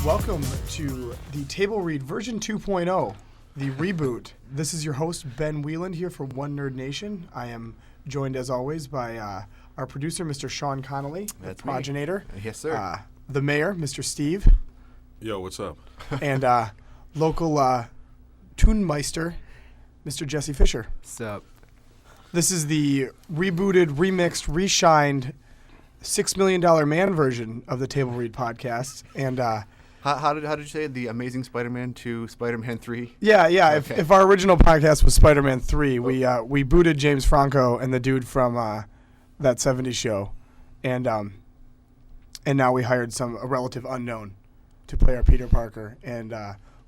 welcome to the Table Read version 2.0, the reboot. This is your host, Ben Wieland, here for OneNerdNation. I am joined, as always, by our producer, Mr. Sean Connolly, That's the progenitor. Yes, sir. The mayor, Mr. Steve. Yo, what's up? And local Toonmeister, Mr. Jesse Fisher. What's up? This is the rebooted, remixed, reshined $6 Million Man version of the Table Read podcast. And how did you say the Amazing Spider-Man to Spider-Man 3? Yeah. Okay. If our original podcast was Spider-Man 3, we booted James Franco and the dude from that '70s show, and now we hired a relative unknown to play our Peter Parker. And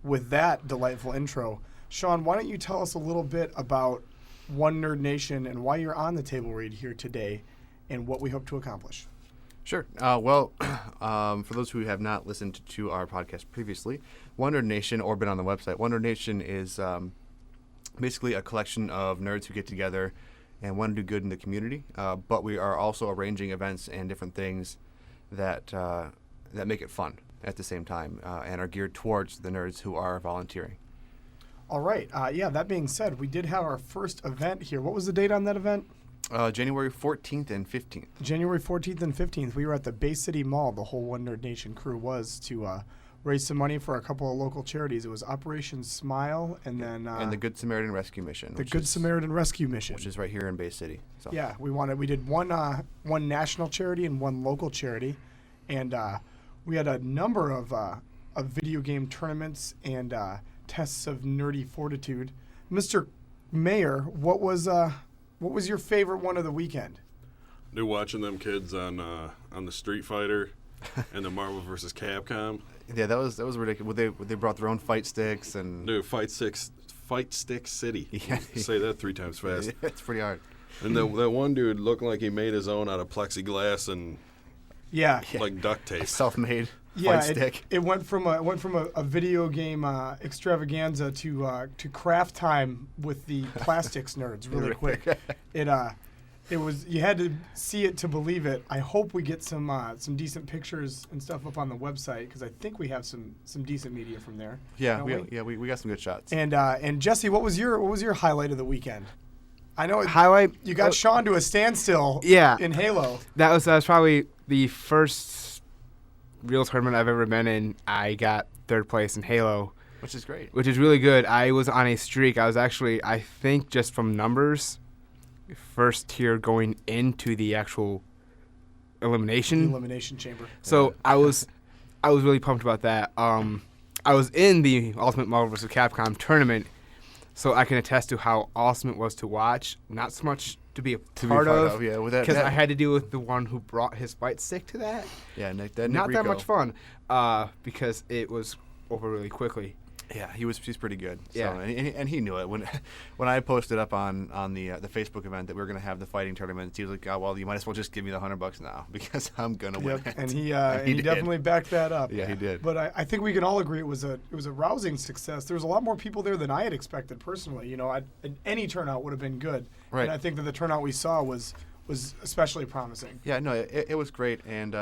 with that delightful intro, Sean, why don't you tell us a little bit about One Nerd Nation and why you're on the Table Read here today, and what we hope to accomplish. Sure. For those who have not listened to our podcast previously, OneNerdNation, or been on the website, OneNerdNation is basically a collection of nerds who get together and want to do good in the community. But we are also arranging events and different things that make it fun at the same time and are geared towards the nerds who are volunteering. All right. That being said, we did have our first event here. What was the date on that event? January 14th and 15th. January 14th and 15th. We were at the Bay City Mall. The whole One Nerd Nation crew was to raise some money for a couple of local charities. It was Operation Smile and then... and the Good Samaritan Rescue Mission. The Good Samaritan Rescue Mission. Which is right here in Bay City. So. Yeah, we did one national charity and one local charity. And we had a number of video game tournaments and tests of nerdy fortitude. Mr. Mayor, what was your favorite one of the weekend? Dude, watching them kids on the Street Fighter and the Marvel vs. Capcom. Yeah, that was ridiculous. They brought their own fight sticks and. Dude, Fight Stick City. Yeah. Say that 3 times fast. It's pretty hard. And that one dude looked like he made his own out of plexiglass and like duct tape. Self-made fight stick. It went from a video game extravaganza to craft time with the plastics nerds really quick. It was, you had to see it to believe it. I hope we get some decent pictures and stuff up on the website, because I think we have some decent media from there. Yeah, we got some good shots. And Jesse, what was your highlight of the weekend? I know Highlight. You got Sean to a standstill. Yeah. In Halo. That was probably the first real tournament I've ever been in. I got 3rd place in Halo, Which is great. which is really good. I was on a streak. I was actually, I think, just from numbers, first tier going into the actual elimination. The elimination chamber. So I was really pumped about that. I was in the Ultimate Marvel vs. Capcom tournament, so I can attest to how awesome it was to watch. Not so much to be a part of, yeah. because I had to deal with the one who brought his fight stick to that. Yeah, Not that much fun, because it was over really quickly. Yeah, he's pretty good. Yeah. So, and he knew it when I posted up on the Facebook event that we were going to have the fighting tournament. He was like, "Oh, well, you might as well just give me the $100 now because I'm going to win." Yep, and he definitely backed that up. Yeah, he did. But I think we can all agree it was a rousing success. There was a lot more people there than I had expected personally. You know, any turnout would have been good. Right. And I think that the turnout we saw was especially promising. Yeah, no, it was great, and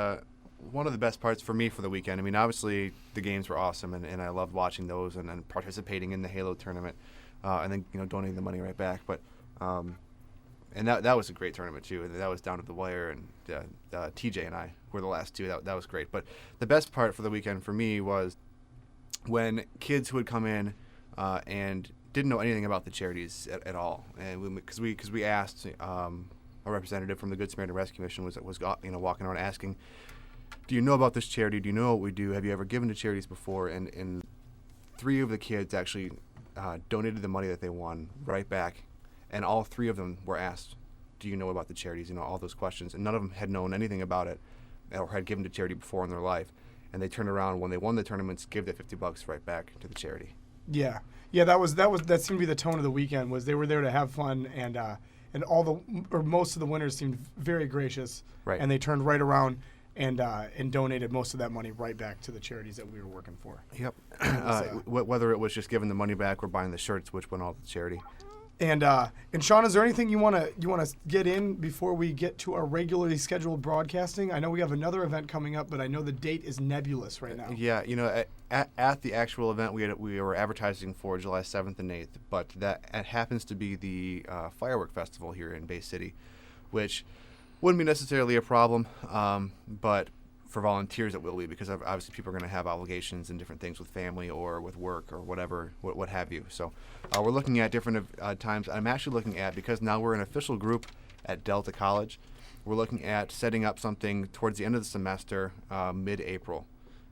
one of the best parts for me for the weekend. I mean, obviously the games were awesome, and I loved watching those and participating in the Halo tournament, and then donating the money right back. But and that was a great tournament too. And that was down to the wire, and TJ and I were the last two. That was great. But the best part for the weekend for me was when kids who would come in and didn't know anything about the charities at all, and because we asked a representative from the Good Samaritan Rescue Mission was walking around asking, do you know about this charity? Do you know what we do? Have you ever given to charities before? And 3 of the kids actually donated the money that they won right back, and all 3 of them were asked, do you know about the charities? All those questions, and none of them had known anything about it or had given to charity before in their life. And they turned around when they won the tournaments, gave that $50 right back to the charity. Yeah, that seemed to be the tone of the weekend. Was they were there to have fun, and most of the winners seemed very gracious. Right. And they turned right around and donated most of that money right back to the charities that we were working for. Yep. Whether it was just giving the money back or buying the shirts, which went all to charity. And Sean, is there anything you want to get in before we get to our regularly scheduled broadcasting? I know we have another event coming up, but I know the date is nebulous right now. Yeah, at the actual event we were advertising for July 7th and 8th, but that it happens to be the firework festival here in Bay City, which wouldn't be necessarily a problem, but for volunteers it will be, because obviously people are going to have obligations and different things with family or with work or whatever, what have you. So we're looking at different times. I'm actually looking at, because now we're an official group at Delta College, we're looking at setting up something towards the end of the semester, mid-April,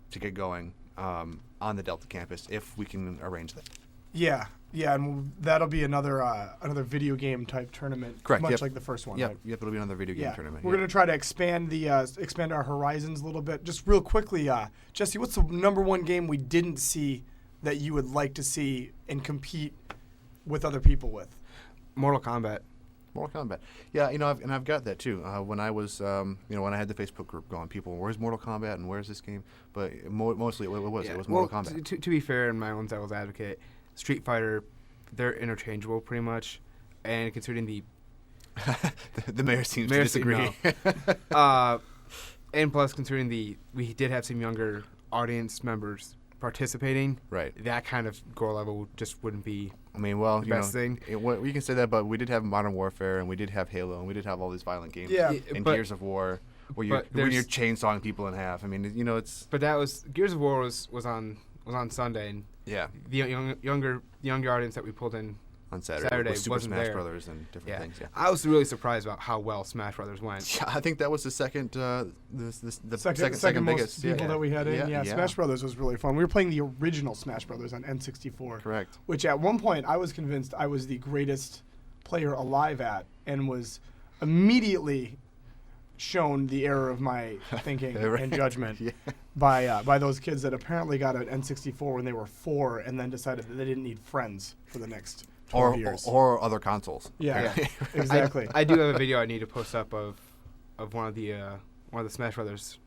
to get going on the Delta campus, if we can arrange that. Yeah, and that'll be another video game type tournament, Correct, much yep. like the first one. Yep, right? it'll be another video game tournament. We're gonna try to expand our horizons a little bit. Just real quickly, Jesse, what's the number one game we didn't see that you would like to see and compete with other people with? Mortal Kombat. Mortal Kombat. Yeah, I've got that too. When I was, when I had the Facebook group going, people, where's Mortal Kombat and where's this game? But mostly it was Mortal Kombat. To be fair, in my own devil's advocate, Street Fighter, they're interchangeable pretty much, and considering the the mayor seems to disagree. And plus, considering we did have some younger audience members participating, right? That kind of gore level just wouldn't be. I mean, well, the best thing. We can say that, but we did have Modern Warfare, and we did have Halo, and we did have all these violent games. Yeah, and Gears of War, where you're chainsawing people in half. I mean, it's. But that was Gears of War was on Sunday, and yeah, the younger audience that we pulled in on Saturday with Super wasn't Smash there. Brothers and different things. Yeah, I was really surprised about how well Smash Brothers went. Yeah, I think that was the second, the second most biggest people that we had in. Yeah, Smash Brothers was really fun. We were playing the original Smash Brothers on N64. Correct. Which at one point I was convinced I was the greatest player alive at, and was immediately shown the error of my thinking and judgment by those kids that apparently got an N64 when they were 4 and then decided that they didn't need friends for the next 12 years. Or other consoles. Yeah, exactly. I do have a video I need to post up of one of the Smash Brothers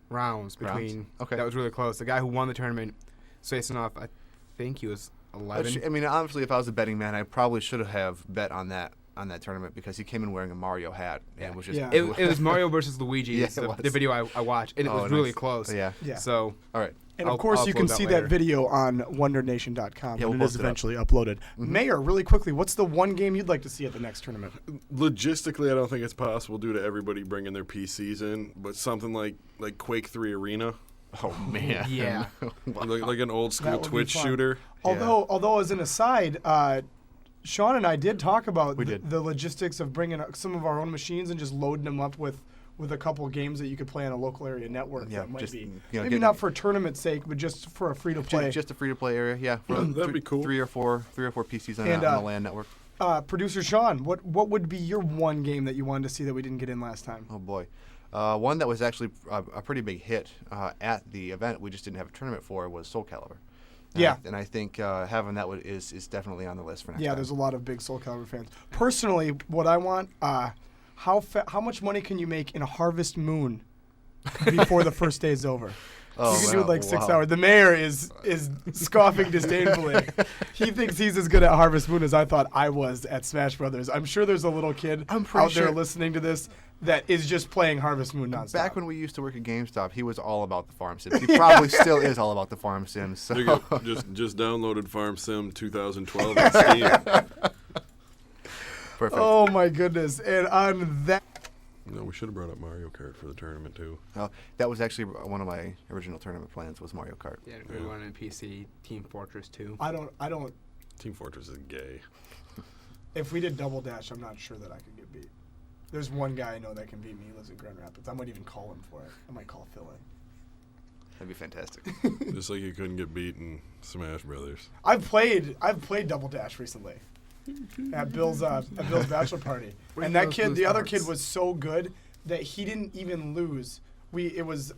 rounds between. Okay. That was really close. The guy who won the tournament was facing off. I think he was 11. I mean, honestly, if I was a betting man, I probably should have bet on that tournament, because he came in wearing a Mario hat and was just. Yeah. It was Mario versus Luigi. Yeah, the video I watched, and it was really close. Yeah. So. All right. And of course, you can see that video on OneNerdNation.com when it is eventually uploaded. Mm-hmm. Mayor, really quickly, what's the one game you'd like to see at the next tournament? Logistically, I don't think it's possible due to everybody bringing their PCs in, but something like Quake 3 Arena. Oh man. Yeah. like an old school Twitch shooter. Although as an aside, Sean and I did talk about the logistics of bringing some of our own machines and just loading them up with a couple games that you could play on a local area network. Yeah, that might just, be maybe not for tournament's sake, but just for a free to play. Just a free to play area. Yeah. That'd be cool. Three or four PCs on the LAN network. Producer Sean, what would be your one game that you wanted to see that we didn't get in last time? Oh boy. One that was actually a pretty big hit at the event we just didn't have a tournament for was Soul Calibur. And I think having that is definitely on the list for next time. Yeah, there's a lot of big Soul Calibur fans. Personally, what I want, how much money can you make in a Harvest Moon before the first day is over? You can do it like 6 hours. The mayor is scoffing disdainfully. He thinks he's as good at Harvest Moon as I thought I was at Smash Brothers. I'm sure there's a little kid out there listening to this that is just playing Harvest Moon nonstop. Back when we used to work at GameStop, he was all about the farm sims. He probably still is all about the farm sims. So. Just downloaded Farm Sim 2012 on Steam. Perfect. Oh my goodness! And on that. No, we should have brought up Mario Kart for the tournament too. Oh, that was actually one of my original tournament plans was Mario Kart. Yeah, we won in PC Team Fortress 2. I don't. Team Fortress is gay. If we did Double Dash, I'm not sure that I could get beat. There's one guy I know that can beat me. He lives in Grand Rapids. I might even call him for it. I might call Phil in. That'd be fantastic. Just like you couldn't get beat in Smash Brothers. I've played Double Dash recently at Bill's bachelor party, and that kid, the other kid, was so good that he didn't even lose. It was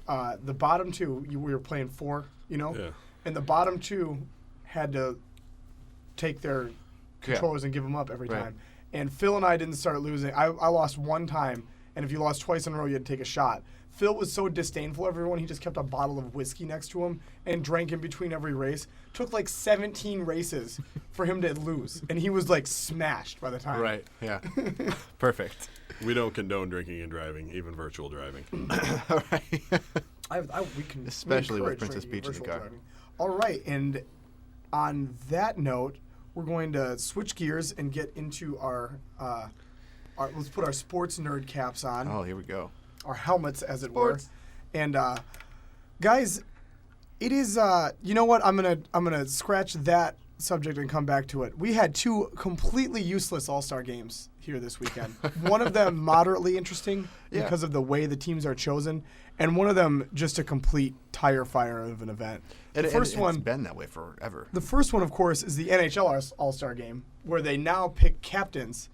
the bottom two. We were playing 4, Yeah. and the bottom 2 had to take their controllers and give them up every time. And Phil and I didn't start losing. I lost one time, and if you lost twice in a row, you had to take a shot. Phil was so disdainful of everyone, he just kept a bottle of whiskey next to him and drank in between every race. Took like 17 races for him to lose, and he was like smashed by the time. Right. Yeah. Perfect. We don't condone drinking and driving, even virtual driving. All right. We can Especially with encourage Princess drinking Peach in the virtual car. driving. All right, and on that note, we're going to switch gears and get into our let's put our sports nerd caps on. Oh, here we go. Our helmets, as it Sports. were. And guys, it is. You know what? I'm gonna scratch that subject and come back to it. We had 2 completely useless All-Star games here this weekend. One of them moderately interesting because of the way the teams are chosen, and one of them just a complete tire fire of an event. The first one it's been that way forever. The first one, of course, is the NHL All-Star game, where they now pick captains,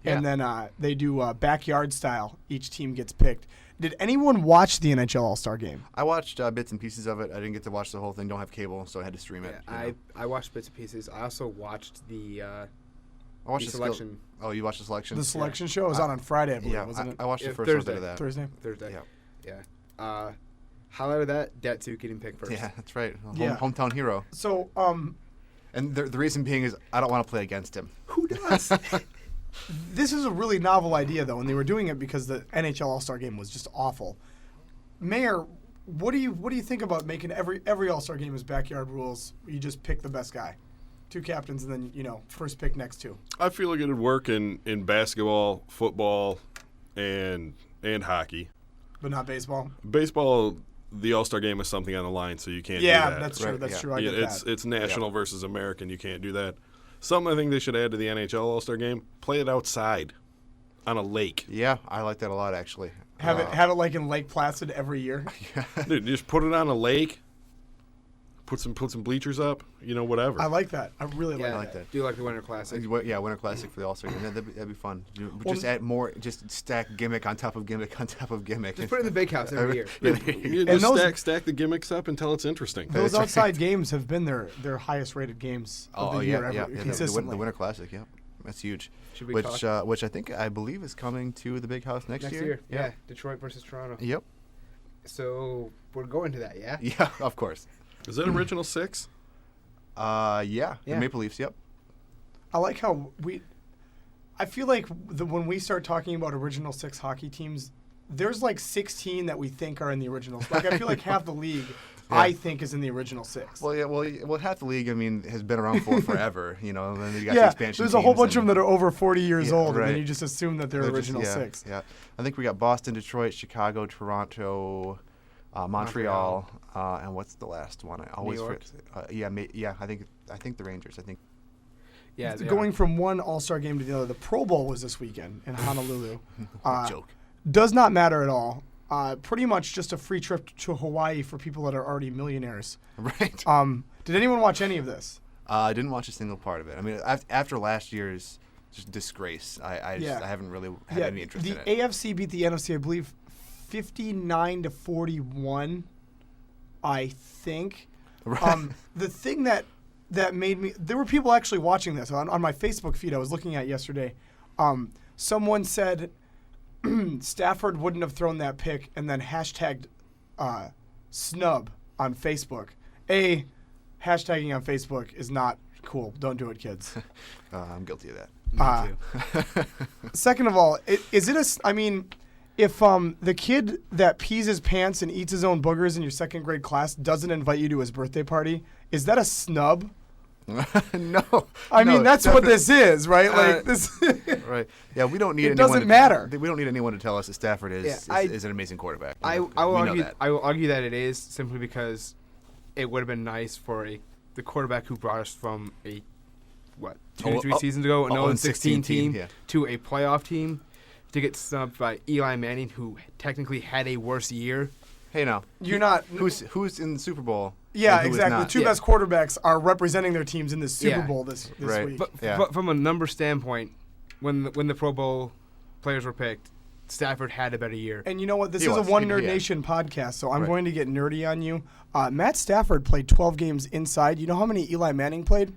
and then they do backyard style. Each team gets picked. Did anyone watch the NHL All-Star game? I watched bits and pieces of it. I didn't get to watch the whole thing. Don't have cable, so I had to stream it. I watched bits and pieces. I also watched the I watched the the selection. Oh, you watched the selection? The selection show was on Friday, I believe, Yeah, wasn't it? I watched the first Thursday. little bit of that. Thursday. Thursday. Yeah. Yeah. Highlight of that, Datsu getting picked first. Yeah, that's right. Yeah. Hometown hero. So, And the reason being is I don't want to play against him. who does? This is a really novel idea, though, and they were doing it because the NHL All-Star game was just awful. Mayor, what do you think about making every All-Star game is backyard rules? You just pick the best guy, 2 captains, and then first pick next 2. I feel like it would work in basketball, football, and hockey. But not baseball. Baseball, the All-Star game is something on the line, so you can't do Yeah, that. that's true. Right, That's yeah. true. I Yeah, get that. it's national versus American. You can't do that. Something I think they should add to the NHL All-Star game: play it outside, on a lake. Yeah, I like that a lot, actually. Have it like in Lake Placid every year. Dude, just put it on a lake. Put some bleachers up. Whatever. I like that. I really Yeah, like that. Do you like the Winter Classic? Yeah, Winter Classic for the All-Star game. That'd be fun. Well, Just add more. Just stack gimmick on top of gimmick on top of gimmick. Just put it in the big house every year. You And just those- stack the gimmicks up until it's interesting. Those outside games have been their highest rated games of the year ever, consistently. The Winter Classic. Yep, that's huge. Should we Which I believe is coming to the big house next year. Yeah. Detroit versus Toronto. Yep. So we're going to that, yeah? Yeah, of course. Is that original 6? Yeah. The Yeah. Maple Leafs. Yep. I like how I feel like when we start talking about original 6 hockey teams, there's like 16 that we think are in the original. Like I feel like half the league, I think, is in the original 6. Well, yeah. Well, half the league, I mean, has been around for forever. And then you got the Yeah, expansion. there's a whole teams bunch of them and- that are over 40 years Yeah, old, and right. then you just assume that they're They're original just- 6. Yeah. I think we got Boston, Detroit, Chicago, Toronto, Montreal, and what's the last one? I always York? forget. Yeah. I think the Rangers. I think. Yeah. they Going are. from one All-Star game to the other, the Pro Bowl was this weekend in Honolulu. Joke. Does not matter at all. Pretty much just a free trip to Hawaii for people that are already millionaires. Right. Did anyone watch any of this? I didn't watch a single part of it. I mean, after last year's just disgrace, I haven't really had any interest the in it. AFC beat the NFC, I believe, 59-41. I think. The thing that made me, there were people actually watching this on my Facebook feed. I was looking at yesterday. Someone said Stafford wouldn't have thrown that pick, and then hashtagged snub on Facebook. Hashtagging on Facebook is not cool. Don't do it, kids. I'm guilty of that. Me too. Second of all, if the kid that pees his pants and eats his own boogers in your second grade class doesn't invite you to his birthday party, is that a snub? No. I mean, that's what this is, right? Like Uh, this. Right. Yeah, we don't need It anyone. doesn't matter. We don't need anyone to tell us that Stafford is an amazing quarterback. I We will know argue. that. I will argue that it is simply because it would have been nice for the quarterback who brought us from a 2-3 seasons ago, an 0-16 team yeah. to a playoff team to get snubbed by Eli Manning, who technically had a worse year. Hey, now You're not. who's in the Super Bowl? Yeah, and who is exactly. The not? two Yeah. best quarterbacks are representing their teams in the Super Yeah. Bowl this Right. week. But from a number standpoint, when the Pro Bowl players were picked, Stafford had a better year. And you know what? This He is was. a One He- Nerd yeah. Nation podcast, so I'm Right. going to get nerdy on you. Matt Stafford played 12 games inside. You know how many Eli Manning played?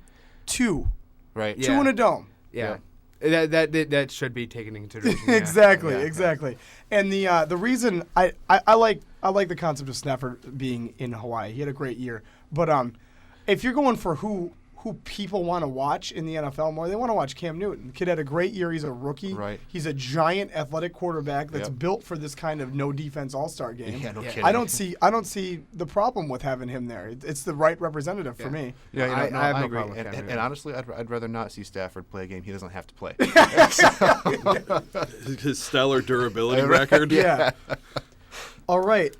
2. Right. Yeah. 2 in a dome. Yeah. That should be taken into consideration. Yeah. Exactly. And the reason I like the concept of Stafford being in Hawaii. He had a great year. But if you're going for who people want to watch in the NFL more, they want to watch Cam Newton. The kid had a great year. He's a rookie. Right. He's a giant athletic quarterback that's built for this kind of no defense all-star game. Yeah, no kidding. I don't see the problem with having him there. It's the right representative for me. Yeah, I have no agree. problem with Cam And Newton. honestly, I'd rather not see Stafford play a game he doesn't have to play. His stellar durability record. Yeah. All right.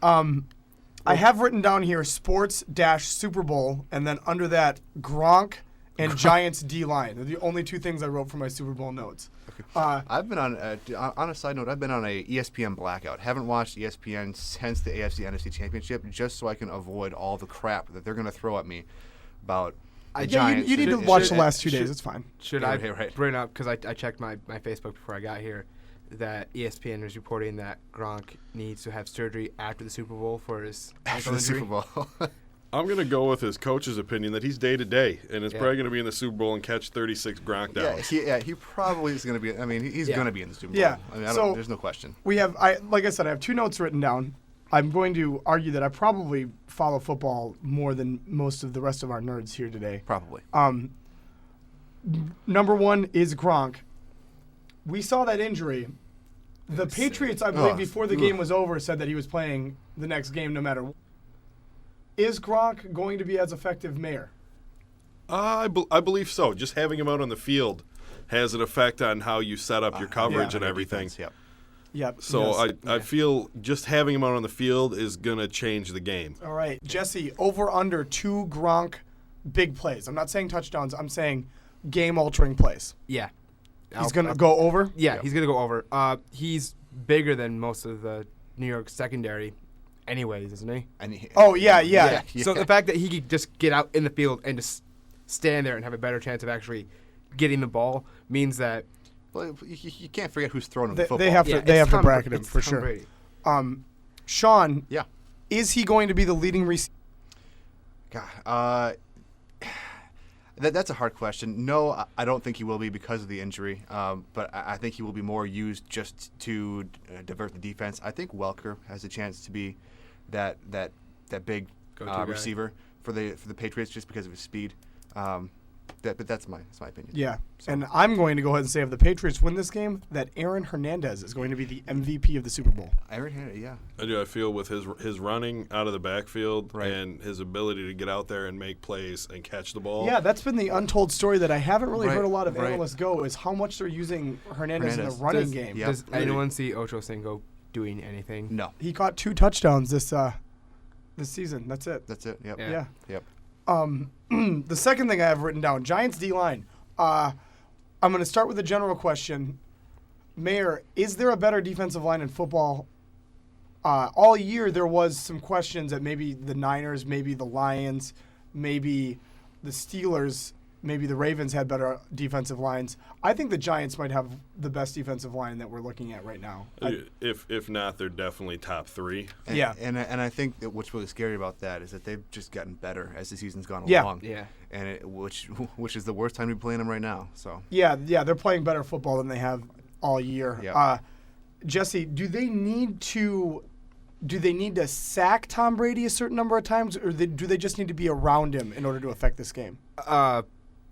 I have written down here sports-Super Bowl, and then under that, Gronk and Giants D-line. They're the only two things I wrote for my Super Bowl notes. I've been on a side note. I've been on a ESPN blackout. Haven't watched ESPN since the AFC NFC Championship, just so I can avoid all the crap that they're going to throw at me about the Giants. You need to watch the last 2 days. It's fine. Should Yeah, I right. bring up, because I checked my Facebook before I got here, that ESPN was reporting that Gronk needs to have surgery after the Super Bowl for his After ankle the injury. Super Bowl. I'm going to go with his coach's opinion that he's day to day and is Yeah. probably going to be in the Super Bowl and catch 36 Gronk downs. he probably is going to be. I mean, he's Yeah. going to be in the Super Bowl. Yeah. I mean, So- there's no question. We have, like I said, I have two notes written down. I'm going to argue that I probably follow football more than most of the rest of our nerds here today. Probably. Number one is Gronk. We saw that injury. The Patriots, I believe, before the game was over, said that he was playing the next game no matter what. Is Gronk going to be as effective, Mayor? I believe so. Just having him out on the field has an effect on how you set up your coverage and everything. Defense, yep. Yep. So yes. I feel just having him out on the field is going to change the game. All right, Jesse, over under 2 Gronk big plays. I'm not saying touchdowns. I'm saying game-altering plays. Yeah. He's going to go over? Yeah, he's going to go over. He's bigger than most of the New York secondary anyways, isn't he? And he, Oh, yeah. So the fact that he could just get out in the field and just stand there and have a better chance of actually getting the ball means that Well, you can't forget who's throwing him the football. They have to, Yeah, they it's have to Tom bracket Brady. him It's for Tom sure. Brady. Sean, Yeah. is he going to be the leading receiver? God, that's a hard question. No, I don't think he will be because of the injury. But I think he will be more used just to divert the defense. I think Welker has a chance to be that big Go-to guy. receiver for the Patriots just because of his speed. But that's my opinion. Yeah. And I'm going to go ahead and say if the Patriots win this game, that Aaron Hernandez is going to be the MVP of the Super Bowl. Yeah. I feel with his running out of the backfield Right. and his ability to get out there and make plays and catch the ball. Yeah, that's been the untold story that I haven't really Right, heard a lot of right. analysts go is how much they're using Hernandez in the Hernandez. running game. Yep. Does anyone see Ocho Cinco doing anything? No. He caught 2 touchdowns this season. That's it. That's it. Yep. Yeah. Yep. The second thing I have written down, Giants D-line. I'm going to start with a general question. Mayor, is there a better defensive line in football? All year there was some questions that maybe the Niners, maybe the Lions, maybe the Steelers, maybe the Ravens had better defensive lines. I think the Giants might have the best defensive line that we're looking at right now. If not, they're definitely top 3. And, Yeah. and I think that what's really scary about that is that they've just gotten better as the season's gone Yeah. along. Yeah. And which is the worst time to be playing them right now. So Yeah, they're playing better football than they have all year. Yeah. Jesse, do they need to sack Tom Brady a certain number of times, or do they just need to be around him in order to affect this game?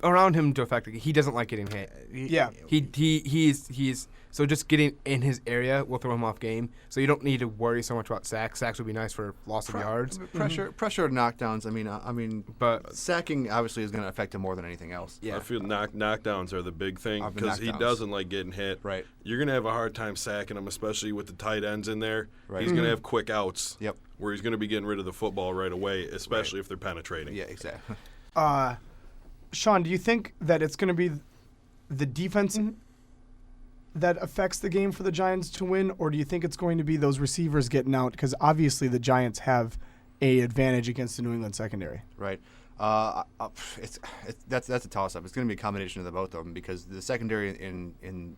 Around him to affect it. He doesn't like getting hit. Yeah. He's so just getting in his area will throw him off game. So you don't need to worry so much about sacks. Sacks would be nice for loss of yards. pressure or knockdowns. I mean, But sacking obviously is going to affect him more than anything else. yeah, I feel knockdowns are the big thing The because he knockdowns. doesn't like getting hit. Right. You're going to have a hard time sacking him, especially with the tight ends in there. Right. He's going to have quick outs. Yep. Where he's going to be getting rid of the football right away, especially if they're penetrating. Yeah, exactly. Sean, do you think that it's going to be the defense that affects the game for the Giants to win, or do you think it's going to be those receivers getting out? Because obviously the Giants have a advantage against the New England secondary. Right. That's a toss-up. It's going to be a combination of the both of them because the secondary in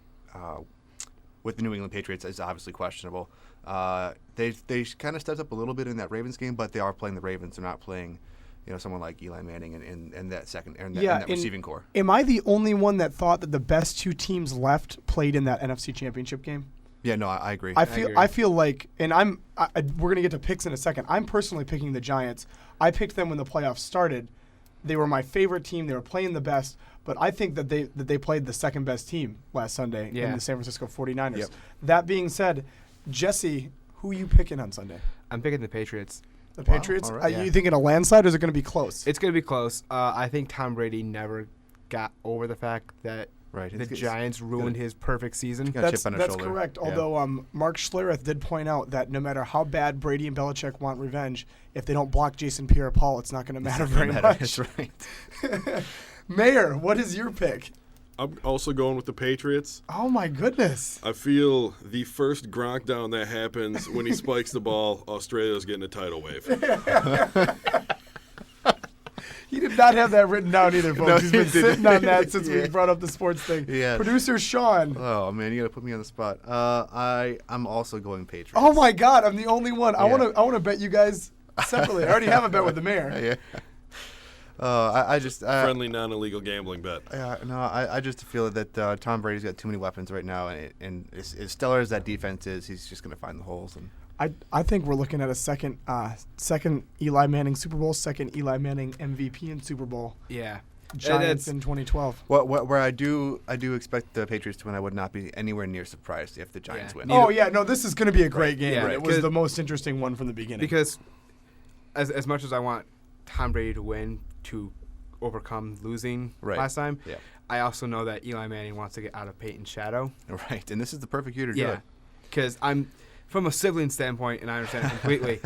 with the New England Patriots is obviously questionable. They kind of stepped up a little bit in that Ravens game, but they are playing the Ravens. They're not playing someone like Eli Manning and that second and Yeah, that receiving core. Am I the only one that thought that the best two teams left played in that NFC Championship game? Yeah, no, I agree. I feel like, and we're gonna get to picks in a second. I'm personally picking the Giants. I picked them when the playoffs started. They were my favorite team. They were playing the best, but I think that they played the second best team last Sunday in the San Francisco 49ers. Yep. That being said, Jesse, who are you picking on Sunday? I'm picking the Patriots. The Patriots? all right. Are you thinking a landslide, or is it going to be close? It's going to be close. I think Tom Brady never got over the fact that the Giants ruined his perfect season. That's chip on his shoulder. correct. Yeah. Although Mark Schlereth did point out that no matter how bad Brady and Belichick want revenge, if they don't block Jason Pierre-Paul, it's not going to matter very much. That's right. Mayor, what is your pick? I'm also going with the Patriots. Oh, my goodness. I feel the first Gronk down that happens when he spikes the ball, Australia's getting a tidal wave. He did not have that written down either, folks. No, He's been he didn't. sitting on that since we brought up the sports thing. Yeah. Producer Sean. Oh man, you gotta put me on the spot. I'm also going Patriots. Oh, my God. I'm the only one. I Yeah. want to bet you guys separately. I already have a bet with the mayor. Yeah. I just Friendly, non-illegal gambling bet. I just feel that Tom Brady's got too many weapons right now, and as stellar as that defense is, he's just gonna find the holes. And I think we're looking at a second Eli Manning Super Bowl, second Eli Manning MVP in Super Bowl. Yeah. Giants in 2012. where I do expect the Patriots to win, I would not be anywhere near surprised if the Giants win. Oh yeah, no, this is going to be a great game. Yeah, It was the most interesting one from the beginning. Because as much as I want Tom Brady to win to overcome losing last time, I also know that Eli Manning wants to get out of Peyton's shadow. Right, and this is the perfect year to do it. Because I'm from a sibling standpoint, and I understand it completely.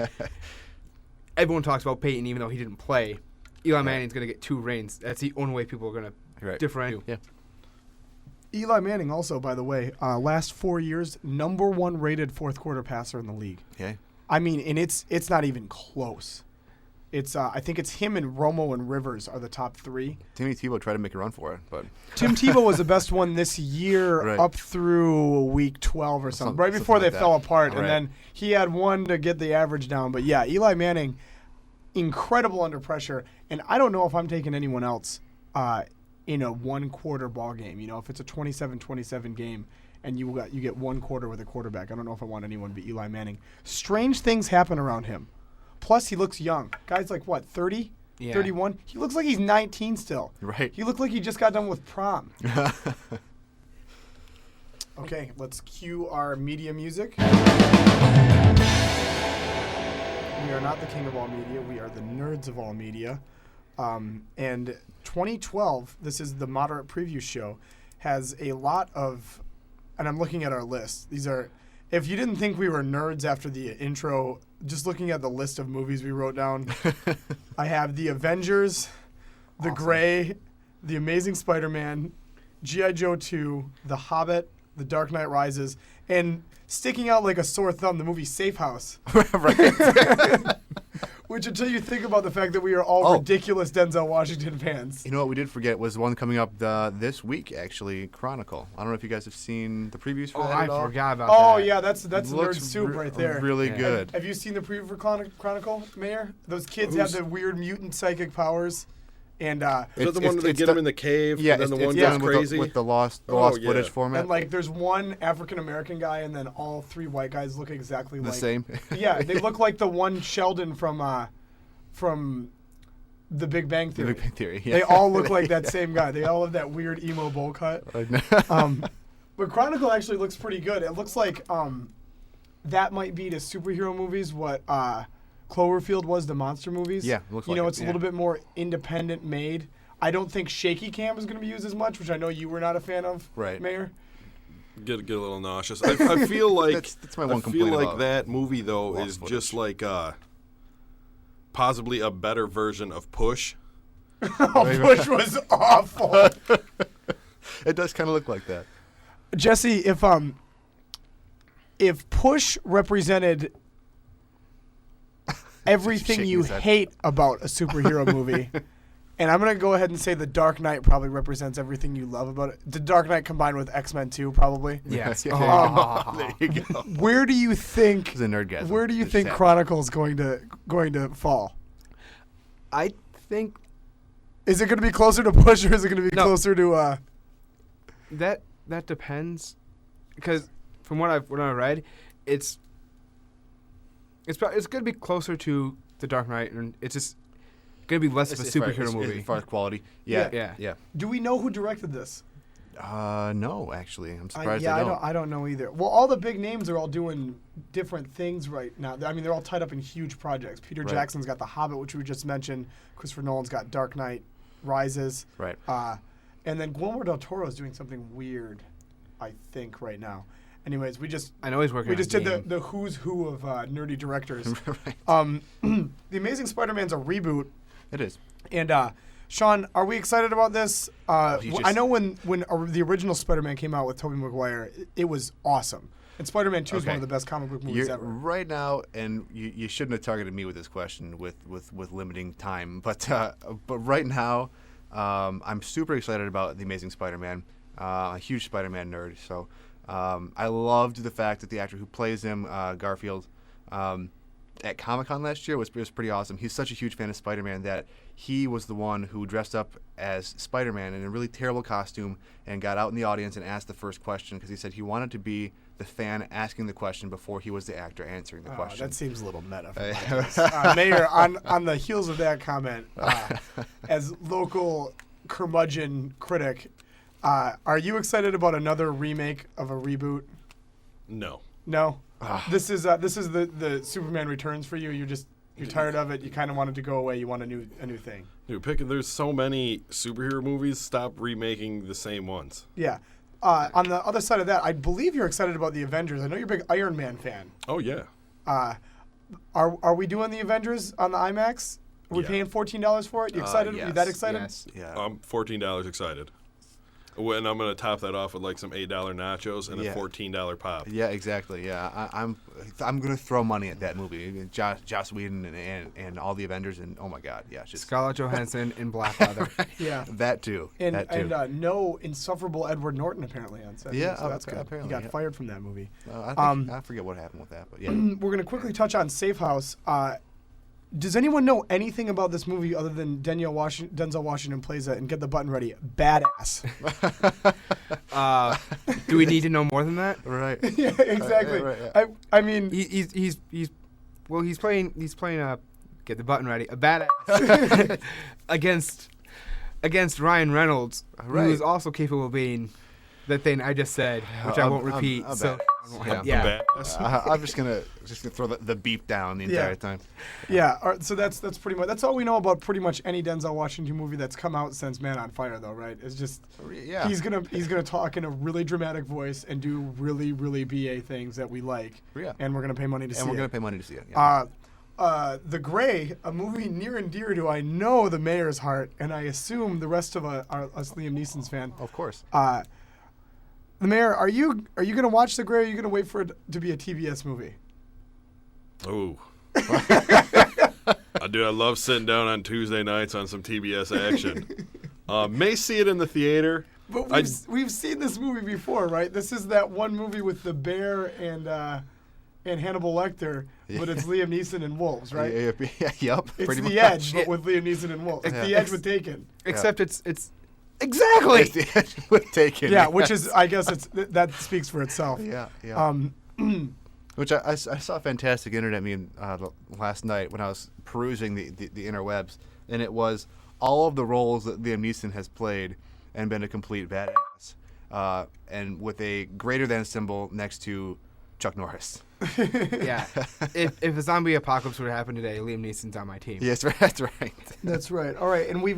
Everyone talks about Peyton, even though he didn't play. Eli Manning's going to get 2 rings. That's the only way people are going to differentiate. Yeah. Eli Manning also, by the way, last 4 years, #1 rated fourth quarter passer in the league. Okay. I mean, and it's not even close. It's I think it's him and Romo and Rivers are the top 3. Timmy Tebow tried to make a run for it, but Tim Tebow was the best one this year up through week 12 or something, right before they fell apart. And then he had one to get the average down. But, yeah, Eli Manning, incredible under pressure. And I don't know if I'm taking anyone else in a one-quarter ball game. You know, if it's a 27-27 game and you get 1 quarter with a quarterback, I don't know if I want anyone but Eli Manning. Strange things happen around him. Plus, he looks young. Guy's like, what, 30? Yeah. 31? He looks like he's 19 still. Right. He looked like he just got done with prom. Okay, let's cue our media music. We are not the king of all media. We are the nerds of all media. And 2012, this is the Moderate Preview Show, has a lot of, and I'm looking at our list. These are, if you didn't think we were nerds after the intro, just looking at the list of movies we wrote down, I have The Avengers, The Gray, The Amazing Spider-Man, G.I. Joe 2, The Hobbit, The Dark Knight Rises, and sticking out like a sore thumb, the movie Safe House. Which, until you think about the fact that we are all ridiculous Denzel Washington fans. You know what we did forget was one coming up this week, actually, Chronicle. I don't know if you guys have seen the previews for that at all. I forgot about that. Oh, yeah, that's nerd soup right there. Really good. Have you seen the preview for Chronicle, Mayor? Those kids have the weird mutant psychic powers. And is that the one where they get him in the cave? Yeah, and then the one done goes crazy with the lost footage format. And like, there's one African American guy, and then all 3 white guys look exactly the like same. Yeah, they look like the one Sheldon from The Big Bang Theory. The Big Bang Theory. Yeah. They all look like that same guy. They all have that weird emo bowl cut. But Chronicle actually looks pretty good. It looks like that might be to superhero movies what Cloverfield was to monster movies. Yeah, it looks like it's a little bit more independent made. I don't think shaky cam is going to be used as much, which I know you were not a fan of, Mayor. Get a little nauseous. I feel like that's my one I feel complaint like about that movie though is just like possibly a better version of Push. Push was awful. It does kind of look like that. Jesse, if Push represented everything you hate about a superhero movie, and I'm going to go ahead and say The Dark Knight probably represents everything you love about it. The Dark Knight combined with X-Men 2 probably. Yes. There you go. Where do you think It's a nerdgasm. Where do you think Chronicle's going to fall? I think Is it going to be closer to Bush or is it going to be No. closer to? that depends, because from what I've read, it's going to be closer to The Dark Knight, and it's just going to be less of a superhero movie. As far as quality. Yeah. Yeah. Do we know who directed this? No, actually. I'm surprised yeah, I don't. I don't know either. Well, all the big names are all doing different things right now. I mean, they're all tied up in huge projects. Peter Right. Jackson's got The Hobbit, which we just mentioned. Christopher Nolan's got Dark Knight Rises. Right. And then Guillermo del Toro is doing something weird, I think, right now. Anyways, I know he's working. we on just a did game. the who's who of nerdy directors. Right. The Amazing Spider-Man's a reboot. It is. And Sean, are we excited about this? I know when the original Spider-Man came out with Tobey Maguire, it was awesome. And Spider-Man 2 is one of the best comic book movies You're ever. right now, and you shouldn't have targeted me with this question with limiting time. But right now, I'm super excited about The Amazing Spider-Man. A huge Spider-Man nerd. So I loved the fact that the actor who plays him, Garfield, at Comic-Con last year was pretty awesome. He's such a huge fan of Spider-Man that he was the one who dressed up as Spider-Man in a really terrible costume and got out in the audience and asked the first question because he said he wanted to be the fan asking the question before he was the actor answering the question. That seems a little meta. For Mayor, on the heels of that comment, as local curmudgeon critic, are you excited about another remake of a reboot? No. No. This is the Superman Returns for you. You're tired of it. You kind of want it to go away. You want a new thing. Dude, there's so many superhero movies. Stop remaking the same ones. Yeah. On the other side of that, I believe you're excited about the Avengers. I know you're a big Iron Man fan. Oh yeah. Are we doing the Avengers on the IMAX? Are we Yeah. paying $14 for it? You excited? Yes, You that excited? Yes. Yeah. I'm $14 excited. And I'm gonna top that off with like some $8 nachos and Yeah. a $14 pop. Yeah, exactly. Yeah, I'm gonna throw money at that movie. Joss Whedon and all the Avengers and oh my God, yeah, just Scarlett Johansson in black leather. Yeah. that too. And that too. no insufferable Edward Norton apparently on set. Yeah, so that's good. apparently, He got yeah. fired from that movie. I forget what happened with that, but yeah. We're going to quickly touch on Safe House. Does anyone know anything about this movie other than Denzel Washington plays it? And get the button ready. Badass. Do we need to know more than that? Right. Yeah, exactly. Right, yeah. I mean, He's playing get the button ready, a badass against Ryan Reynolds, Right. who is also capable of being the thing I just said, which I won't repeat. a So badass. yeah. Badass. I'm just gonna throw the beep down the entire time. yeah. So that's pretty much that's all we know about pretty much any Denzel Washington movie that's come out since Man on Fire, though, right? It's just Yeah. he's gonna talk in a really dramatic voice and do really really BA things that we like. Yeah. And we're gonna pay money to see And we're it. gonna pay money to see it. Yeah. The Gray, a movie near and dear to I know the mayor's heart, and I assume the rest of us Liam Neeson's fan. Of course. The mayor, are you gonna watch The Gray? Or are you gonna wait for it to be a TBS movie? Ooh. Dude, I love sitting down on Tuesday nights on some TBS action. May see it in the theater. But we've seen this movie before, right? This is that one movie with the bear and Hannibal Lecter, but it's Liam Neeson and wolves, right? Yep. It's pretty The much. Edge, but with Liam Neeson and wolves. It's Yeah. The Edge with Taken. Except it's exactly. It's the Edge with Taken. Yeah, which is I guess that speaks for itself. Yeah. Yeah. Which I saw a fantastic internet meme last night when I was perusing the interwebs, and it was all of the roles that Liam Neeson has played and been a complete badass, and with a greater than symbol next to Chuck Norris. Yeah. If a zombie apocalypse would happen today, Liam Neeson's on my team. Yes, that's right. That's right. All right, and we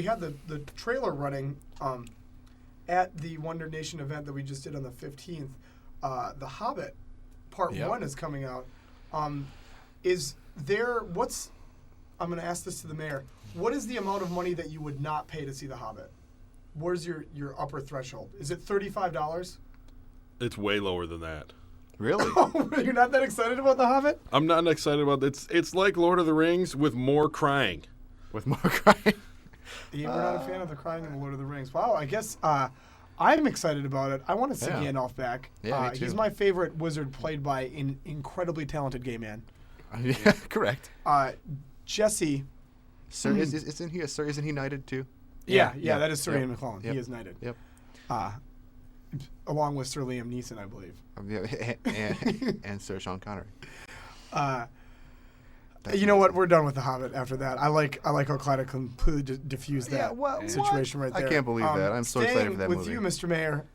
had the trailer running at the OneNerdNation event that we just did on the 15th. The Hobbit Part 1 is coming out. I'm going to ask this to the mayor. What is the amount of money that you would not pay to see The Hobbit? Where's your upper threshold? Is it $35? It's way lower than that. Really? You're not that excited about The Hobbit? I'm not excited about it. It's like Lord of the Rings with more crying. With more crying? Yeah, we're not a fan of the crying in the Lord of the Rings. Wow, I guess I'm excited about it. I want to see Yeah. Gandalf back. Yeah, me too. He's my favorite wizard, played by an incredibly talented gay man. Yeah, correct. Jesse Sir, isn't he a Sir? Isn't he knighted too? Yeah, Yeah. that is Sir Yep. Ian McClellan. Yep. He is knighted. Yep. Along with Sir Liam Neeson, I believe. And Sir Sean Connery. You know what? We're done with The Hobbit after that. I like how Clyde completely diffused that situation right there. I can't believe that. I'm so excited for that with movie. you, Mr. Mayor.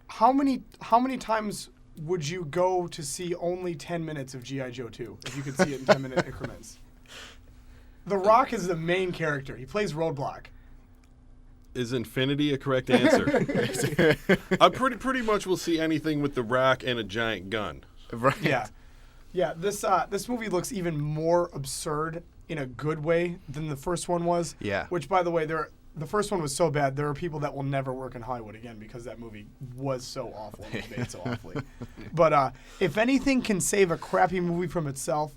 How many times would you go to see only 10 minutes of G.I. Joe 2 if you could see it in 10-minute increments? The Rock is the main character. He plays Roadblock. Is infinity a correct answer? I pretty much will see anything with the Rock and a giant gun. Right. Yeah. This movie looks even more absurd in a good way than the first one was. Yeah. Which, by the way, the first one was so bad. There are people that will never work in Hollywood again because that movie was so awful and was made so awfully. But if anything can save a crappy movie from itself,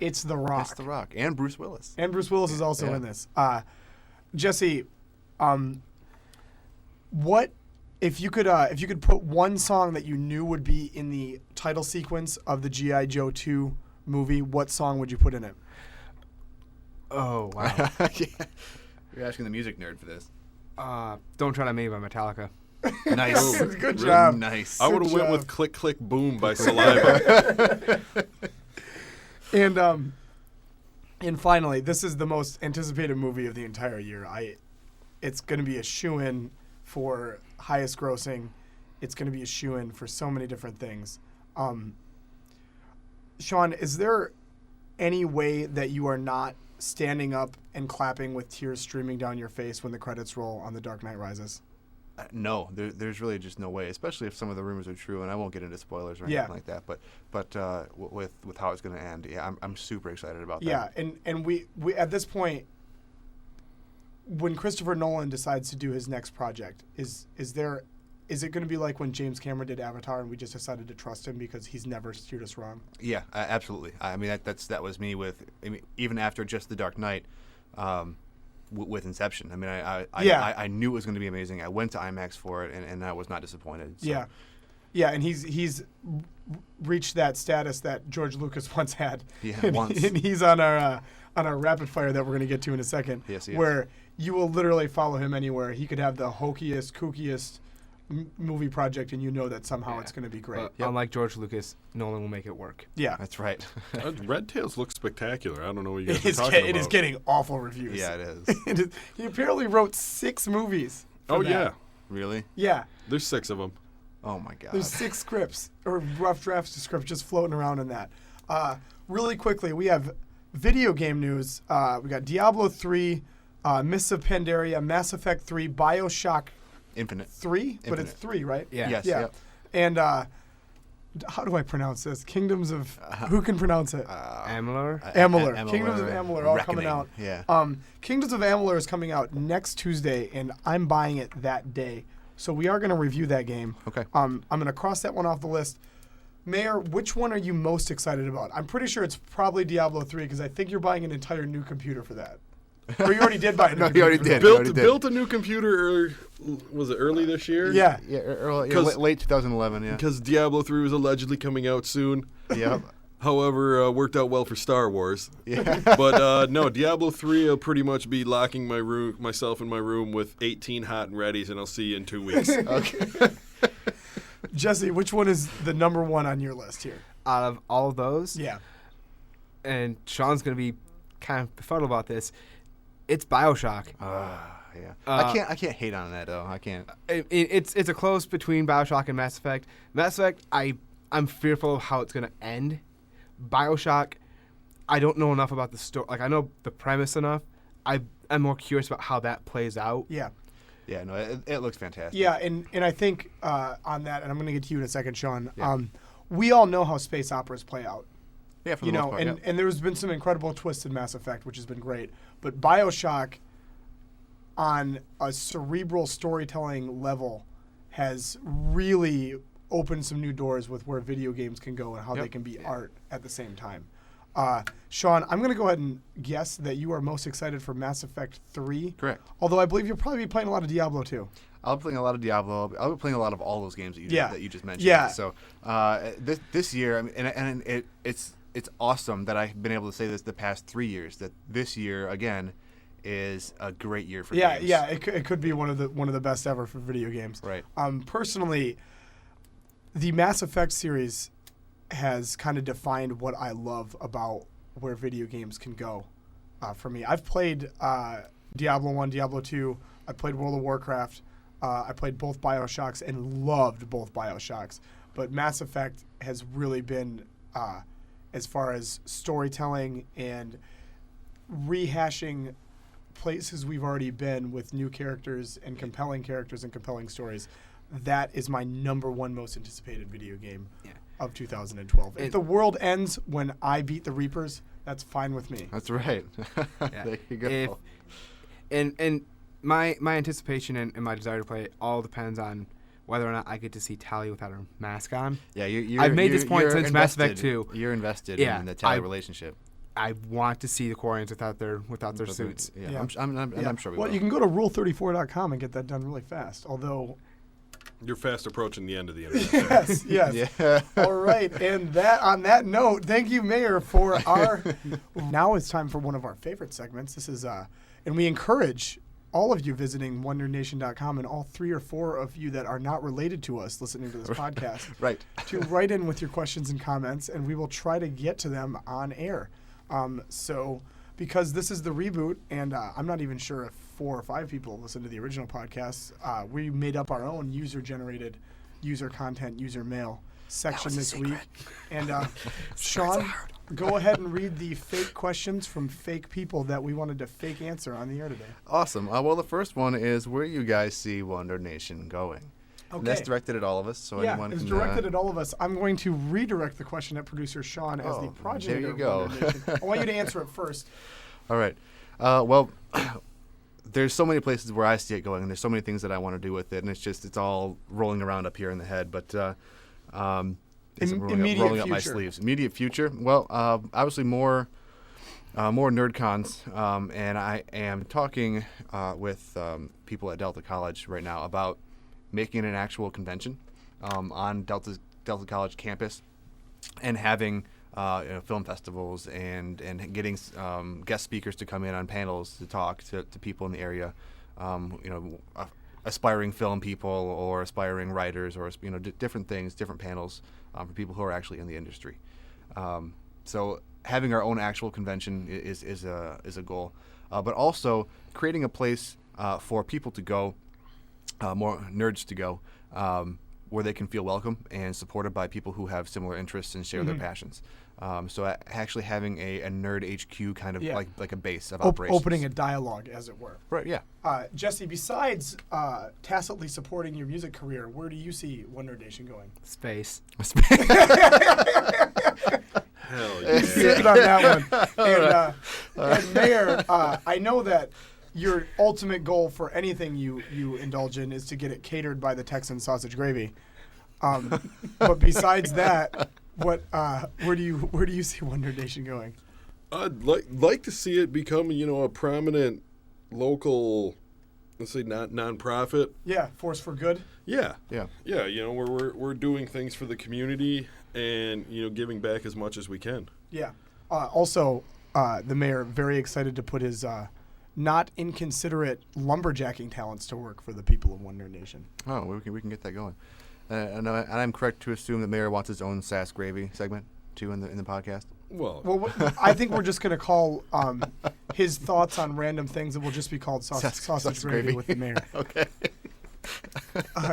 it's The Rock. It's The Rock and Bruce Willis. And Bruce Willis is also Yeah. in this. Jesse, what if you could put one song that you knew would be in the title sequence of the G.I. Joe 2 movie? What song would you put in it? Oh, wow. Yeah. You're asking the music nerd for this. Don't Try to Me by Metallica. Nice. Good job. Nice. I would have went job. with Click Click Boom by Saliva. And finally, this is the most anticipated movie of the entire year. It's going to be a shoo-in for highest grossing. It's going to be a shoo-in for so many different things. Sean, is there any way that you are not standing up and clapping with tears streaming down your face when the credits roll on The Dark Knight Rises? No, there's really just no way, especially if some of the rumors are true, and I won't get into spoilers or anything like that. But with how it's going to end, yeah, I'm super excited about that. Yeah, and we at this point, when Christopher Nolan decides to do his next project, is it going to be like when James Cameron did Avatar and we just decided to trust him because he's never steered us wrong? Yeah, absolutely. I mean that was me with even after just The Dark Knight. With Inception, I mean, I knew it was going to be amazing. I went to IMAX for it, and I was not disappointed. So. Yeah, and he's reached that status that George Lucas once had. Yeah, once. And he's on our rapid fire that we're going to get to in a second. Yes, he is. Where you will literally follow him anywhere. He could have the hokiest, kookiest movie project, and you know that somehow it's going to be great. But unlike George Lucas, Nolan will make it work. Yeah, That's right. Red Tails looks spectacular. I don't know what you guys are talking about. it is getting awful reviews. Yeah, it is. He apparently wrote 6 movies. for that. Yeah. Really? Yeah. There's 6 of them. Oh my God. There's 6 scripts or rough drafts of scripts just floating around in that. Really quickly, we have video game news. We got Diablo 3, Mists of Pandaria, Mass Effect 3, BioShock Infinite. 3, but it's Infinite. 3, right? Yeah. Yes. Yeah. Yep. And how do I pronounce this? Kingdoms of who can pronounce it? Amalur? Amalur. Kingdoms of Amalur all coming Reckoning. out. Yeah. Kingdoms of Amalur is coming out next Tuesday, and I'm buying it that day. So we are going to review that game. Okay. I'm going to cross that one off the list. Mayor, which one are you most excited about? I'm pretty sure it's probably Diablo 3 because I think you're buying an entire new computer for that. Or you already did buy a new No, he computer already for did. that. Built a new computer, was it early this year? Yeah. Yeah, early, 'Cause- late 2011. Yeah. Because Diablo 3 was allegedly coming out soon. Yep. However, worked out well for Star Wars. Yeah. But no, Diablo 3 will pretty much be locking myself in my room with 18 hot and readies, and I'll see you in 2 weeks. Okay. Jesse, which one is the number one on your list here? Out of all of those, Yeah. and Sean's going to be kind of befuddled about this, it's BioShock. Yeah. Uh, I can't hate on that though. I can't. It's a close between BioShock and Mass Effect. Mass Effect, I'm fearful of how it's going to end. BioShock, I don't know enough about the story. Like, I know the premise enough. I'm more curious about how that plays out. Yeah. Yeah. No, it looks fantastic. Yeah, and I think on that, and I'm going to get to you in a second, Sean. Yeah. We all know how space operas play out. Yeah. For You the know, most part, and, yeah. and there's been some incredible twists in Mass Effect, which has been great. But BioShock, on a cerebral storytelling level, has really opened some new doors with where video games can go and how they Yep. can be art at the same time. Sean, I'm going to go ahead and guess that you are most excited for Mass Effect 3. Correct. Although I believe you'll probably be playing a lot of Diablo too. I'll be playing a lot of Diablo. I'll be playing a lot of all those games that you Yeah. that you just mentioned. Yeah. So this year, I mean, and it's awesome that I've been able to say this the past 3 years, that this year again is a great year for games. Yeah, it could be one of the best ever for video games. Right. Personally, the Mass Effect series has kind of defined what I love about where video games can go. For me, I've played Diablo 1, Diablo 2. I played World of Warcraft. I played both BioShocks and loved both BioShocks. But Mass Effect has really been, as far as storytelling and rehashing places we've already been with new characters and compelling stories, that is my number one most anticipated video game of 2012. If the world ends when I beat the Reapers, that's fine with me. That's right. There you go. And my anticipation and my desire to play it all depends on whether or not I get to see Tali without her mask on. Yeah, I've made this point since Mass Effect 2. You're invested in the Tali relationship. I want to see the Quarians without their suits. Yeah. I'm sure we will. Well, you can go to rule34.com and get that done really fast, although... You're fast approaching the end of the internet. Yes. Yeah. All right, and on that note, thank you, Mayor, for our... Now it's time for one of our favorite segments. This is, and we encourage all of you visiting OneNerdNation.com and all 3 or 4 of you that are not related to us listening to this podcast Right. to write in with your questions and comments, and we will try to get to them on air. So because this is the reboot, and I'm not even sure if 4 or 5 people listen to the original podcast, we made up our own user-generated user content, user mail section this week. And Sean, go ahead and read the fake questions from fake people that we wanted to fake answer on the air today. Awesome. Well, the first one is, where do you guys see Wonder Nation going? Okay. And that's directed at all of us, so anyone it's can... directed at all of us. I'm going to redirect the question at producer Sean as the progenitor there you of go. Wonder Nation. I want you to answer it first. All right. Well, there's so many places where I see it going, and there's so many things that I want to do with it, and it's all rolling around up here in the head, but it's rolling up my sleeves. Immediate future? Well, obviously more nerd cons, and I am talking with people at Delta College right now about making an actual convention on Delta College campus and having film festivals and getting guest speakers to come in on panels to talk to people in the area, aspiring film people or aspiring writers or different things, different panels for people who are actually in the industry. So having our own actual convention is a goal, but also creating a place for people to go, more nerds to go, where they can feel welcome and supported by people who have similar interests and share their passions. So actually having a nerd HQ kind of like a base of operations. Opening a dialogue, as it were. Right, yeah. Jesse, besides tacitly supporting your music career, where do you see Wonder Nation going? Space. Hell You yeah. sit on that one. And Mayor, I know that your ultimate goal for anything you indulge in is to get it catered by the Texan sausage gravy. But besides that, where do you see Wonder Nation going? I'd like to see it become, a prominent local, let's say, non-profit. Yeah, force for good. Yeah. Yeah. Yeah, where we're doing things for the community and, giving back as much as we can. Yeah. Also, the mayor very excited to put his not inconsiderate lumberjacking talents to work for the people of Wonder Nation. Oh, we can get that going. And I'm correct to assume that Mayor wants his own sass gravy segment too in the podcast. Well, I think we're just going to call his thoughts on random things that will just be called sausage gravy with the mayor. Okay.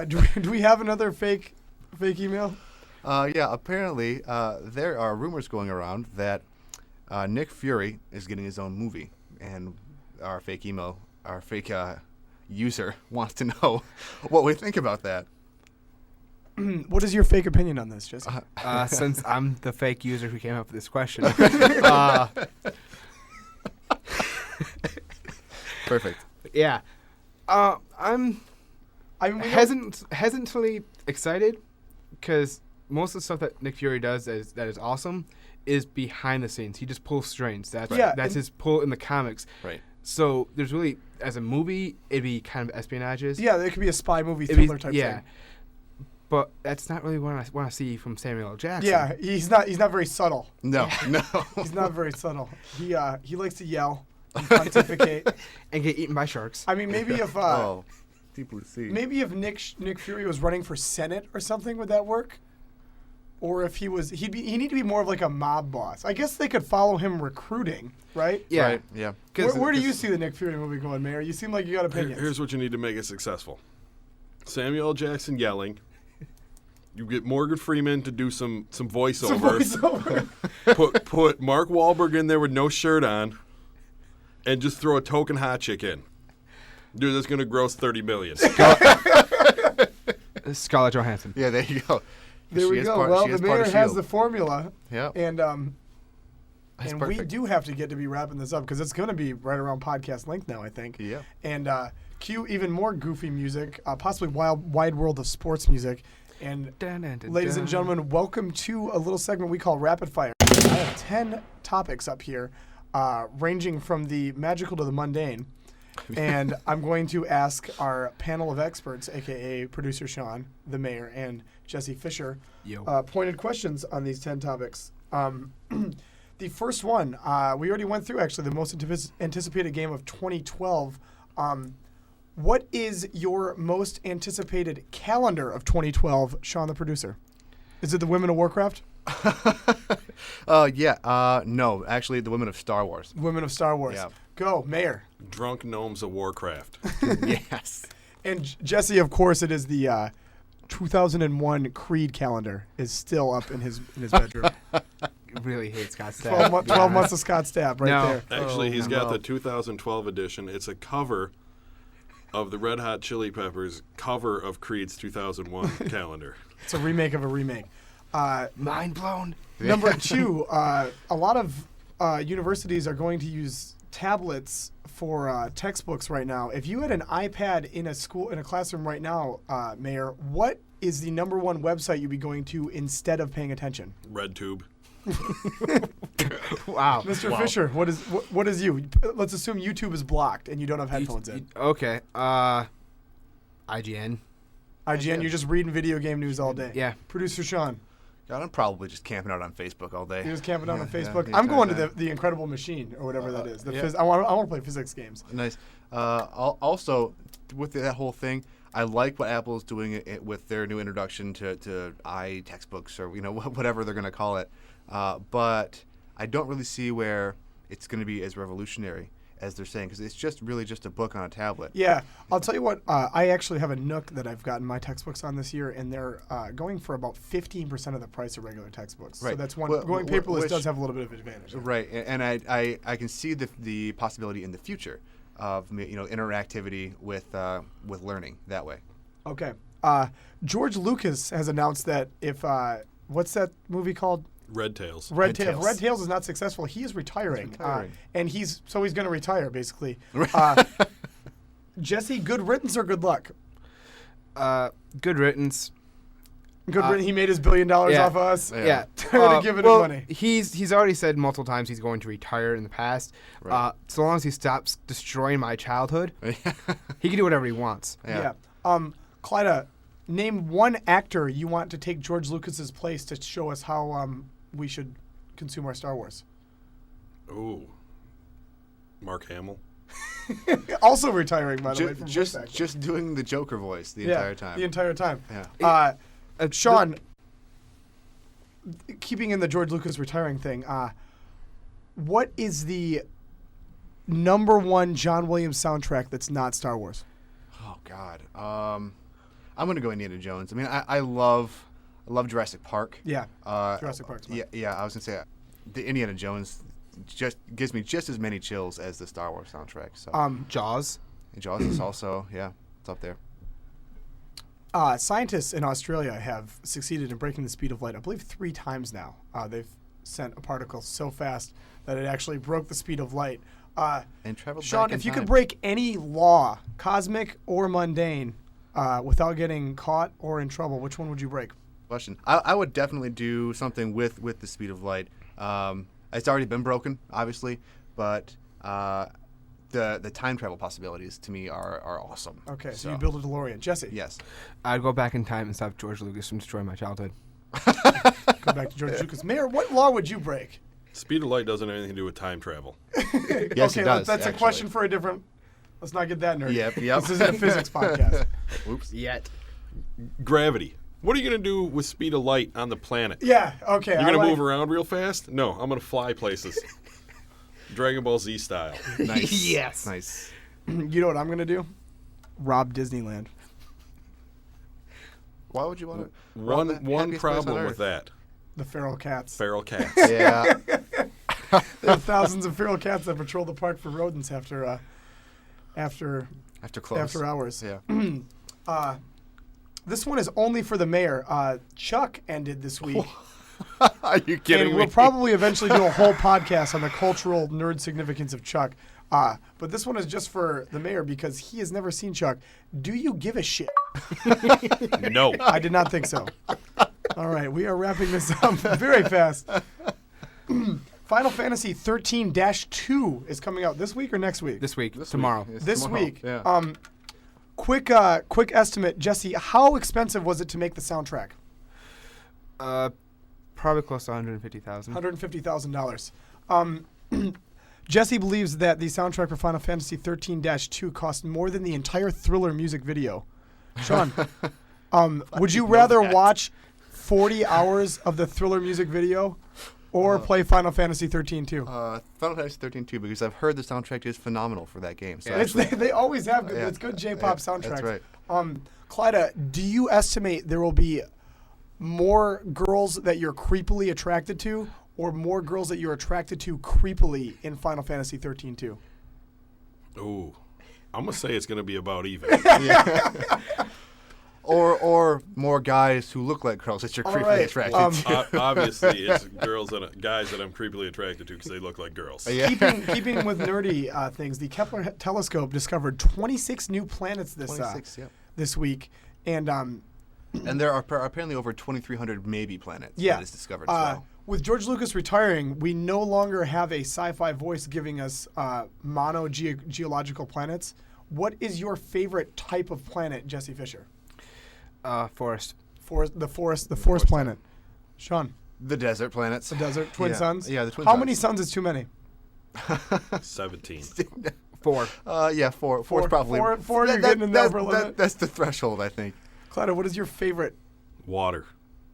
Do we have another fake email? Yeah, apparently there are rumors going around that Nick Fury is getting his own movie, and our fake user wants to know what we think about that. What is your fake opinion on this, Jesse? Since I'm the fake user who came up with this question. Perfect. Yeah. I'm hesitantly excited because most of the stuff that Nick Fury does that is awesome is behind the scenes. He just pulls strings. That's his pull in the comics. Right. So there's really, as a movie, it'd be kind of espionages. Yeah, there could be a spy movie thriller type thing. But that's not really what I want to see from Samuel L. Jackson. Yeah, he's not very subtle. No, no. He's not very subtle. He likes to yell and pontificate. And get eaten by sharks. I mean, maybe if Oh, deep blue sea. maybe if Nick Fury was running for Senate or something, would that work? Or if he need to be more of like a mob boss. I guess they could follow him recruiting, right? Yeah. Right, yeah. Where do you see the Nick Fury movie going, Mayor? You seem like you got opinions. Here's what you need to make it successful. Samuel L. Jackson yelling. You get Morgan Freeman to do some voiceover. Put Mark Wahlberg in there with no shirt on, and just throw a token hot chick in. Dude, that's gonna gross $30 million. Scarlett Johansson. Yeah, there you go. There we go. Well, the mayor has the formula, Yeah. and That's we perfect. do have to get to be wrapping this up because it's going to be right around podcast length now, I think. Yeah. And cue even more goofy music, possibly wide world of sports music. And ladies and gentlemen, welcome to a little segment we call Rapid Fire. I have 10 topics up here, ranging from the magical to the mundane. And I'm going to ask our panel of experts, a.k.a. producer Sean, the mayor, and Jesse Fisher, pointed questions on these 10 topics. The first one, we already went through, actually, the most anticipated game of 2012. What is your most anticipated calendar of 2012, Sean, the producer? Is it the Women of Warcraft? No, actually, the Women of Star Wars. Women of Star Wars. Yeah. Go, Mayor. Drunk Gnomes of Warcraft. Yes. And Jesse, of course, it is the 2001 Creed calendar is still up in his bedroom. Really hate Scott Stapp. 12 months of Scott Stapp right No. there. Actually, he's got no. the 2012 edition. It's a cover of the Red Hot Chili Peppers cover of Creed's 2001 calendar. It's a remake of a remake. Mind blown. Number two, a lot of universities are going to use tablets for textbooks right now. If you had an iPad in a classroom right now, Mayor, what is the number one website you'd be going to instead of paying attention? RedTube. Wow. Mr. Fisher, what is you? Let's assume YouTube is blocked and you don't have headphones in. Okay. IGN. IGN, you're just reading video game news all day. Yeah. Producer Sean, God, I'm probably just camping out on Facebook all day. you're just camping out on Yeah, Facebook. the I'm entire going to time. the Incredible Machine or whatever that is. yeah. I want to play physics games. Nice. Also, with that whole thing, I like what Apple is doing with their new introduction to textbooks or whatever they're going to call it. But I don't really see where it's going to be as revolutionary as they're saying, because it's just really just a book on a tablet. Yeah, I'll tell you what. I actually have a Nook that I've gotten my textbooks on this year, and they're going for about 15% of the price of regular textbooks. So Right. that's one. Well, going paperless which- does have a little bit of advantage. Right, and I can see the possibility in the future of interactivity with learning that way. Okay. George Lucas has announced that if what's that movie called? Red Tails. Red Tails. Tails. Red Tails is not successful. He is retiring. He's retiring. And he's going to retire basically. Jesse, good riddance or good luck? Good riddance. Good riddance. He made his $1 billion yeah. off of us. Yeah. Tired of giving him well, money. He's already said multiple times he's going to retire in the past. Right. So long as he stops destroying my childhood, he can do whatever he wants. Yeah. Clyda, name one actor you want to take George Lucas's place to show us how we should consume our Star Wars. Ooh. Mark Hamill. Also retiring, by the way, from voice acting. Just doing the Joker voice the Yeah, entire time. The entire time. Yeah. Sean, keeping in the George Lucas retiring thing, what is the number one John Williams soundtrack that's not Star Wars? Oh God. I'm gonna go Indiana Jones. I mean, I love Jurassic Park. Yeah, Jurassic Park's mine. Yeah. I was gonna say the Indiana Jones just gives me just as many chills as the Star Wars soundtrack. So Jaws. and Jaws is also it's up there. Scientists in Australia have succeeded in breaking the speed of light, I believe 3 times now. They've sent a particle so fast that it actually broke the speed of light. And traveled Sean, back in if you time. could break any law, cosmic or mundane, without getting caught or in trouble, which one would you break? Question. I would definitely do something with the speed of light. It's already been broken, obviously, but the time travel possibilities to me are awesome. Okay, so you build a DeLorean. Jesse. Yes. I'd go back in time and stop George Lucas from destroying my childhood. Go back to George Lucas. Mayor, what law would you break? Speed of light doesn't have anything to do with time travel. Yes, Okay, it does. that's actually. a question for a different. Let's not get that nerdy. Yep. This isn't a physics podcast. Oops. Yet. Gravity. What are you going to do with speed of light on the planet? Yeah. Okay. You're going to move around real fast? No, I'm going to fly places. Dragon Ball Z style. Nice. Yes. Nice. You know what I'm gonna do? Rob Disneyland. Why would you want to? One problem with that. The feral cats. Feral cats. Yeah. There are thousands of feral cats that patrol the park for rodents after After close. after hours. Yeah. This one is only for the mayor. Chuck ended this week. Are you kidding And me? we'll probably eventually do a whole podcast on the cultural nerd significance of Chuck. But this one is just for the mayor because he has never seen Chuck. Do you give a shit? No. I did not think so. All right, we are wrapping this up very fast. Final Fantasy 13-2 is coming out this week or next week? This week. This tomorrow. week. It's This tomorrow. week. Yeah. Quick estimate, Jesse. How expensive was it to make the soundtrack? Probably close to $150,000. $150,000. Jesse believes that the soundtrack for Final Fantasy 13-2 cost more than the entire Thriller music video. Sean, would you rather watch 40 hours of the Thriller music video or play Final Fantasy 13-2? Final Fantasy 13-2 because I've heard the soundtrack is phenomenal for that game. So They always have good. Yeah. It's good J-pop Yeah, soundtracks. that's right. Clyda, do you estimate there will be more girls that you're creepily attracted to, or more girls that you're attracted to creepily in Final Fantasy 13-2? Ooh. I'm going to say it's going to be about even. Or more guys who look like girls that you're All creepily right, attracted to. Obviously, it's guys that I'm creepily attracted to because they look like girls. Yeah. Keeping with nerdy things, the Kepler telescope discovered 26 new planets 26, yep. this week, and And there are apparently over 2,300 maybe planets that is discovered as well. with George Lucas retiring, we no longer have a sci-fi voice giving us geological planets. What is your favorite type of planet, Jesse Fisher? Forest. The forest planet. Sean, The desert planets. the desert, twin Yeah. suns. Yeah, the twin How suns. many suns is too many? 17. 4. Yeah, four. Four's probably four, you're getting in the upper limit? That's the threshold, I think. Clyda, what is your favorite Water.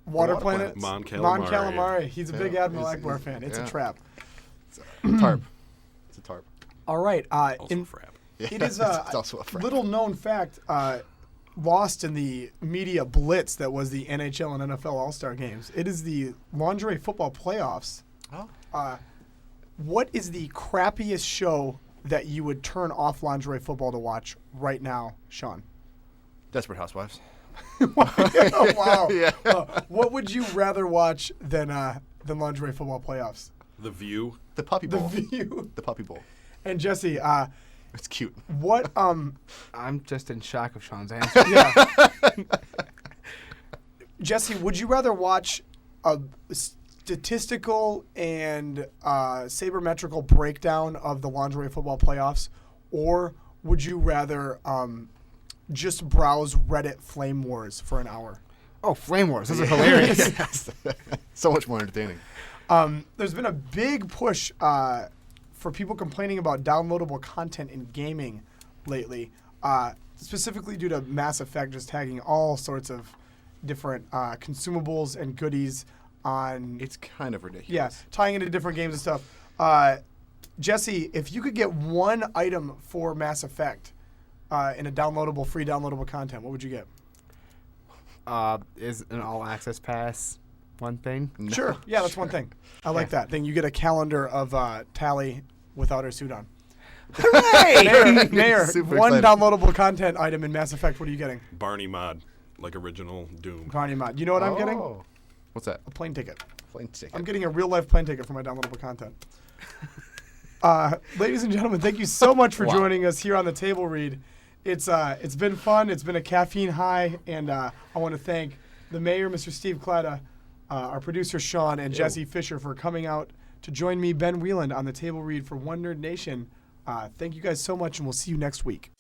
water Water planet? planets. Mon Mon Calamari. Calamari. He's a big Yeah, Admiral he's- Akbar he's- fan. It's a yeah. trap. Tarp. It's a tarp. All right. Also In frap. It is It's also a frap. little known fact, lost in the media blitz that was the NHL and NFL All-Star games. It is the lingerie football playoffs. Oh. What is the crappiest show that you would turn off lingerie football to watch right now, Sean? Desperate Housewives. Oh, wow. Yeah. What would you rather watch than lingerie football playoffs? The View. The Puppy The Bowl. View. The Puppy Bowl. And Jesse, It's cute. what I'm just in shock of Sean's answer. yeah. Jesse, would you rather watch a statistical and sabermetrical breakdown of the lingerie football playoffs, or would you rather just browse Reddit flame wars for an hour? Oh, Flame Wars. Those are hilarious. Yes. So much more entertaining. There's been a big push for people complaining about downloadable content in gaming lately, specifically due to Mass Effect just tagging all sorts of different consumables and goodies on. It's kind of ridiculous. Yeah, tying into different games and stuff. Jesse, if you could get one item for Mass Effect in a free downloadable content, what would you get? Is an all-access pass one thing? No. Sure. Yeah, that's one thing. I like that. Then you get a calendar of Tally without her suit on. Hooray! Mayor, Super one excited. downloadable content item in Mass Effect. What are you getting? Barney mod. Like original Doom. Barney mod. You know what I'm getting? Oh. What's that? A plane ticket. Plane ticket. I'm getting a real life plane ticket for my downloadable content. Ladies and gentlemen, thank you so much for joining us here on the Table Read. It's been fun. It's been a caffeine high, and I want to thank the mayor, Mr. Steve Clatta, our producer Sean, and Jesse Fisher for coming out to join me, Ben Wieland, on the Table Read for One Nerd Nation Thank you guys so much, and we'll see you next week.